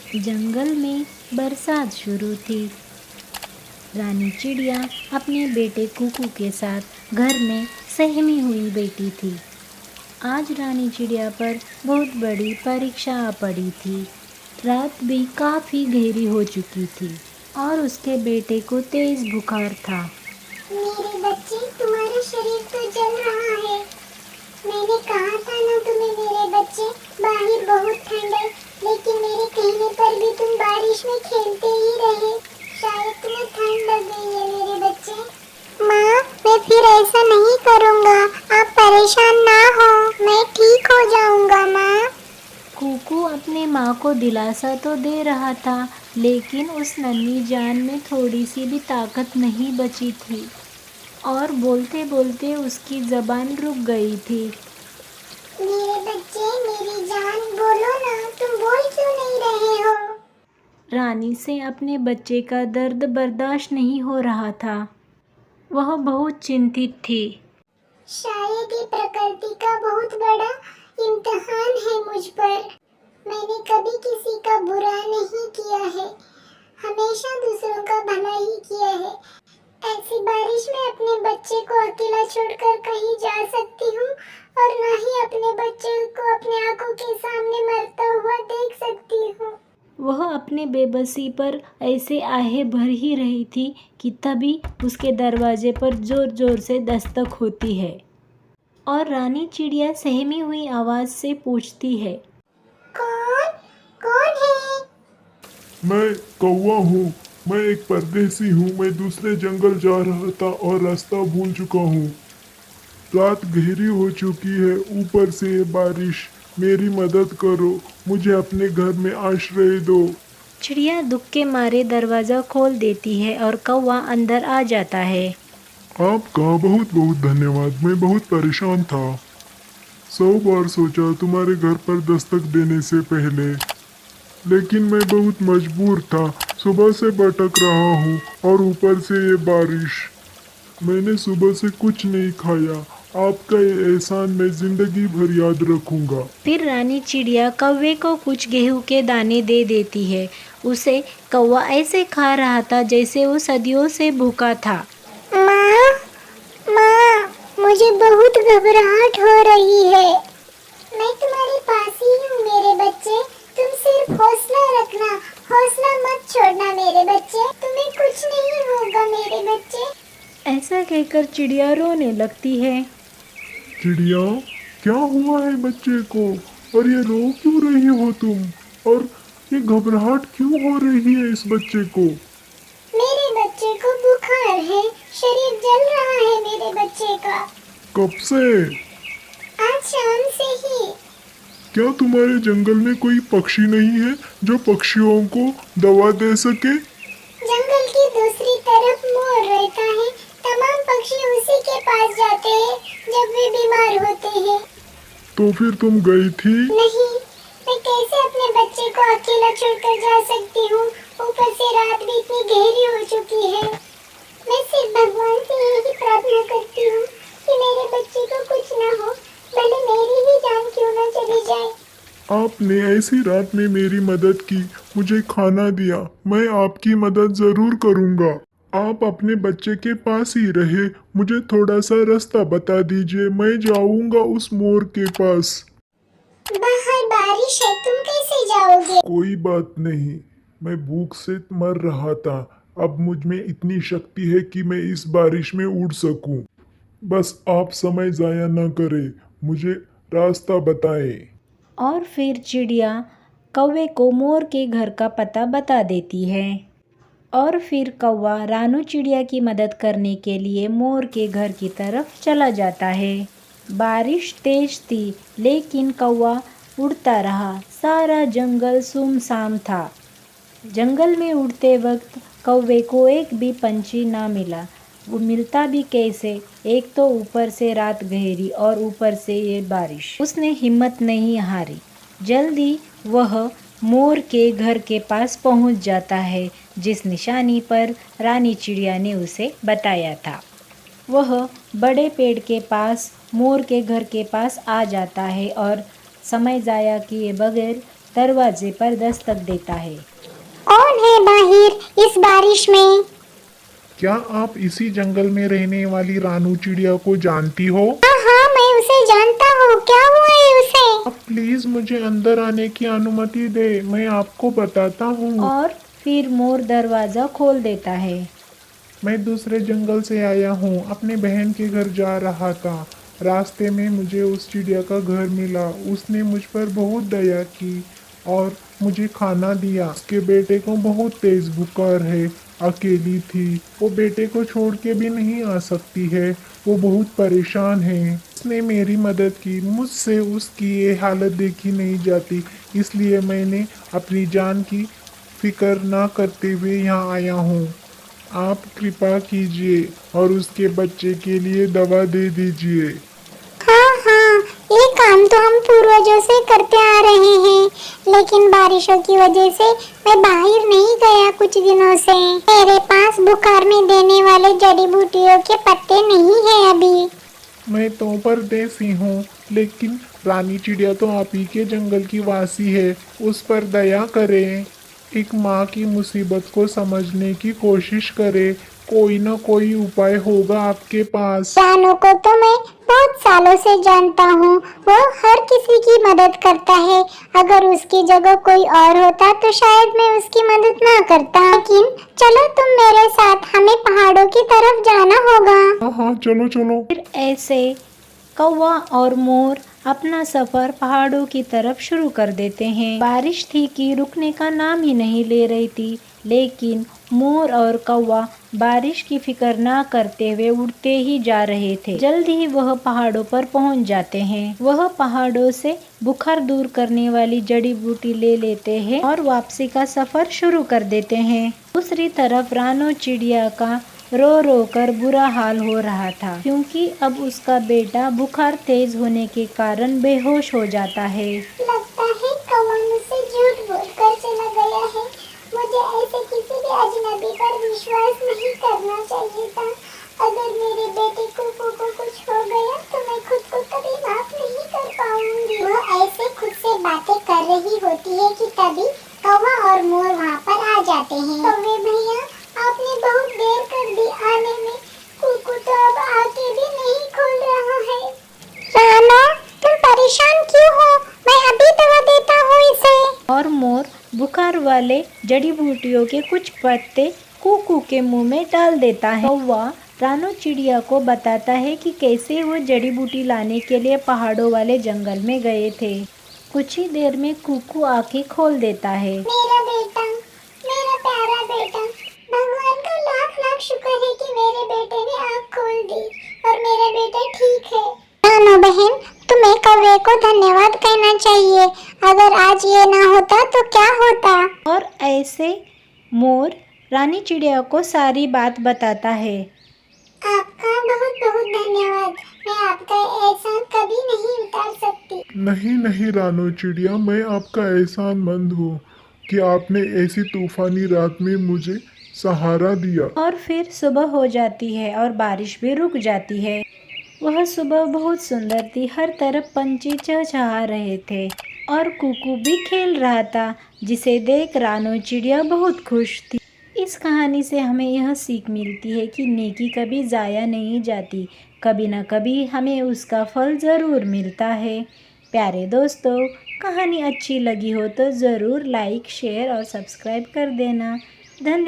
जंगल में बरसात शुरू थी। रानी चिड़िया अपने बेटे कुकू के साथ घर में सहमी हुई बैठी थी। आज रानी चिड़िया पर बहुत बड़ी परीक्षा आ पड़ी थी। रात भी काफ़ी गहरी हो चुकी थी और उसके बेटे को तेज बुखार था। मेरे बच्चे, तुम्हारा शरीर तो जल रहा है। मैंने कहा था ना तुम्हें मेरे बच्चे, बाहर बहुत ठंड है, लेकिन मेरे कहने पर भी तुम बारिश में खेलते ही रहे। शायद तुम्हें ठंड लग गई है मेरे बच्चे। माँ, मैं फिर ऐसा नहीं करूँगा। आप परेशान ना हो, मैं ठीक हो जाऊँगा माँ। कुकू अपनी माँ को दिलासा तो दे रहा था, लेकिन उस नन्ही जान में थोड़ी सी भी ताकत नहीं बची थी और बोलते बोलते उसकी ज़बान रुक गई थी। मेरे बच्चे, मेरी जान, बोलो ना, तुम बोल क्यों नहीं रहे हो? रानी से अपने बच्चे का दर्द बर्दाश्त नहीं हो रहा था। वह बहुत चिंतित थी। शायद ये प्रकृति का बहुत बड़ा इम्तिहान है मुझ पर। मैंने कभी किसी का बुरा नहीं किया है, हमेशा दूसरों का भला ही किया है। ऐसी बारिश में अपने बच्चे को अकेला छोड़कर कहीं जा सकती हूँ और ना ही अपने बच्चे को अपने आंखों के सामने मरता हुआ देख सकती हूँ। वह अपने बेबसी पर ऐसे आहे भर ही रही थी कि तभी उसके दरवाजे पर जोर जोर से दस्तक होती है और रानी चिड़िया सहमी हुई आवाज़ से पूछती है, कौन कौन है? मैं कौवा हूँ। मैं एक परदेसी हूँ। मैं दूसरे जंगल जा रहा था और रास्ता भूल चुका हूँ। रात गहरी हो चुकी है, ऊपर से ये बारिश। मेरी मदद करो, मुझे अपने घर में आश्रय दो। चिड़िया दुख के मारे दरवाज़ा खोल देती है और कौवा अंदर आ जाता है। आपका बहुत बहुत धन्यवाद। मैं बहुत परेशान था। 100 बार सोचा तुम्हारे घर पर दस्तक देने से पहले, लेकिन मैं बहुत मजबूर था। सुबह से भटक रहा हूँ और ऊपर से ये बारिश। मैंने सुबह से कुछ नहीं खाया। आपका ये एहसान मैं जिंदगी भर याद रखूंगा। फिर रानी चिड़िया कौवे को कुछ गेहूं के दाने दे देती है। उसे कौवा ऐसे खा रहा था जैसे वो सदियों से भूखा था। माँ, माँ, मुझे बहुत घबराहट हो रही है। मैं तुम्हारे पास ही हूँ मेरे बच्चे। तुम सिर्फ हौसला रखना, हौसला मत छोड़ना मेरे बच्चे। तुम्हें कुछ नहीं होगा मेरे बच्चे। ऐसा कहकर चिड़िया रोने लगती है। चिड़िया, क्या हुआ है बच्चे को? और ये रो क्यों रही हो तुम? और ये घबराहट क्यों हो रही है इस बच्चे को? मेरे बच्चे को बुखार है, शरीर जल रहा है मेरे बच्चे का। कब से? आज शाम से ही। क्या तुम्हारे जंगल में कोई पक्षी नहीं है जो पक्षियों को दवा दे सके? जंगल की दूसरी तरफ मोर रहता है। तमाम पक्षी उसी के पास जाते हैं जब वे बीमार होते हैं। तो फिर तुम गई थी? नहीं, मैं कैसे अपने बच्चे को अकेला छोड़कर जा सकती हूँ? ऊपर से रात भी इतनी गहरी हो चुकी है। मैं सिर्फ भगवान से यही प्रार्थना करती हूँ कि मेरे बच्चे को कुछ ना हो, भले मेरी ही जान क्यों ना चली जाए। आपने ऐसी रात में मेरी मदद की, मुझे खाना दिया। मैं आपकी मदद जरूर करूंगा। आप अपने बच्चे के पास ही रहे। मुझे थोड़ा सा रास्ता बता दीजिए, मैं जाऊंगा उस मोर के पास। बाहर बारिश है, तुम कैसे जाओगे? कोई बात नहीं, मैं भूख से मर रहा था। अब मुझ में इतनी शक्ति है कि मैं इस बारिश में उड़ सकूं। बस आप समय जाया न करें, मुझे रास्ता बताएं। और फिर चिड़िया कौवे को मोर के घर का पता बता देती है और फिर कौवा रानू चिड़िया की मदद करने के लिए मोर के घर की तरफ चला जाता है। बारिश तेज थी, लेकिन कौवा उड़ता रहा। सारा जंगल सुमसाम था। जंगल में उड़ते वक्त कौवे को एक भी पंछी ना मिला। वो मिलता भी कैसे, एक तो ऊपर से रात गहरी और ऊपर से ये बारिश। उसने हिम्मत नहीं हारी। जल्दी वह मोर के घर के पास पहुंच जाता है, जिस निशानी पर रानी चिड़िया ने उसे बताया था। वह बड़े पेड़ के पास मोर के घर के पास आ जाता है और समय ज़ाया किए बगैर दरवाजे पर दस्तक देता है। कौन है बाहर इस बारिश में? क्या आप इसी जंगल में रहने वाली रानू चिड़िया को जानती हो? हाँ हाँ, मैं उसे जानता हूँ। क्या हुआ है उसे? आप प्लीज मुझे अंदर आने की अनुमति दे, मैं आपको बताता हूँ। और फिर मोर दरवाज़ा खोल देता है। मैं दूसरे जंगल से आया हूँ, अपने बहन के घर जा रहा था। रास्ते में मुझे उस चिड़िया का घर मिला। उसने मुझ पर बहुत दया की और मुझे खाना दिया। उसके बेटे को बहुत तेज बुखार है, अकेली थी। वो बेटे को छोड़ के भी नहीं आ सकती है, वो बहुत परेशान है। उसने मेरी मदद की, मुझसे उसकी ये हालत देखी नहीं जाती, इसलिए मैंने अपनी जान की फिक्र ना करते हुए यहाँ आया हूँ। आप कृपा कीजिए और उसके बच्चे के लिए दवा दे दीजिए। हाँ हाँ, ये काम तो हम पूर्वजों से करते आ रहे हैं, लेकिन बारिशों की वजह से मैं बाहर नहीं गया कुछ दिनों से। मेरे पास बुखार में देने वाले जड़ी बूटियों के पत्ते नहीं हैं अभी। मैं तो परदेसी हूँ, लेकिन रानी चिड़िया तो आप ही के जंगल की वासी है, उस पर दया करें। एक माँ की मुसीबत को समझने की कोशिश करें। कोई ना कोई उपाय होगा आपके पास। रानू को तो मैं बहुत सालों से जानता हूँ, वो हर किसी की मदद करता है। अगर उसकी जगह कोई और होता तो शायद मैं उसकी मदद ना करता। लेकिन चलो तुम मेरे साथ, हमें पहाड़ों की तरफ जाना होगा। हाँ हाँ, चलो चलो। फिर ऐसे कौवा और मोर अपना सफर पहाड़ों की तरफ शुरू कर देते हैं। बारिश थी कि रुकने का नाम ही नहीं ले रही थी, लेकिन मोर और कौवा बारिश की फिक्र ना करते हुए उड़ते ही जा रहे थे। जल्द ही वह पहाड़ों पर पहुंच जाते हैं। वह पहाड़ों से बुखार दूर करने वाली जड़ी बूटी ले लेते हैं और वापसी का सफर शुरू कर देते हैं। दूसरी तरफ रानू चिड़िया का रो रो कर बुरा हाल हो रहा था, क्योंकि अब उसका बेटा बुखार तेज होने के कारण बेहोश हो जाता है। लगता है कौवा मुझसे झूठ बोलकर चला गया है। मुझे ऐसे किसी भी अजनबी पर विश्वास नहीं करना चाहिए था। अगर मेरे बेटे को कुछ हो गया तो मैं खुद को कभी माफ नहीं कर पाऊंगी। वो ऐसे खुद से बातें कर रही होती है कि तभी कौवा और मोर वहाँ पर आ जाते हैं। कौवे भैया, आपने बहुत देर कर दी आने में। कुकू तो अब आके भी नहीं खोल रहा है। राना, तुम परेशान क्यों हो? मैं अभी दवा देता हूँ इसे। और मोर बुखार वाले जड़ी बूटियों के कुछ पत्ते कुकू के मुंह में डाल देता है। कौवा रानू चिड़िया को बताता है कि कैसे वो जड़ी बूटी लाने के लिए पहाड़ों वाले जंगल में गए थे। कुछ ही देर में कुकू आंखें खोल देता है। मेरा बेटा, मेरा प्यारा बेटा, भगवान का लाख लाख शुक्र है कि मेरे बेटे ने आँख खोल दी और मेरा बेटा ठीक है। रानू बहन, तुम्हें कौवे को धन्यवाद कहना चाहिए। अगर आज ये ना होता तो क्या होता? और ऐसे मोर रानी चिड़िया को सारी बात बताता है। आपका बहुत बहुत धन्यवाद। मैं आपका एहसान कभी नहीं उतार सकती। नहीं नहीं रानू चिड़िया, मैं आपका एहसानमंद हूँ कि आपने ऐसी तूफानी रात में मुझे सहारा दिया। और फिर सुबह हो जाती है और बारिश भी रुक जाती है। वह सुबह बहुत सुंदर थी। हर तरफ पंछी चहचहा रहे थे और कुकू भी खेल रहा था, जिसे देख रानू चिड़िया बहुत खुश थी। इस कहानी से हमें यह सीख मिलती है कि नेकी कभी ज़ाया नहीं जाती, कभी न कभी हमें उसका फल ज़रूर मिलता है। प्यारे दोस्तों, कहानी अच्छी लगी हो तो ज़रूर लाइक, शेयर और सब्सक्राइब कर देना। धन्यवाद।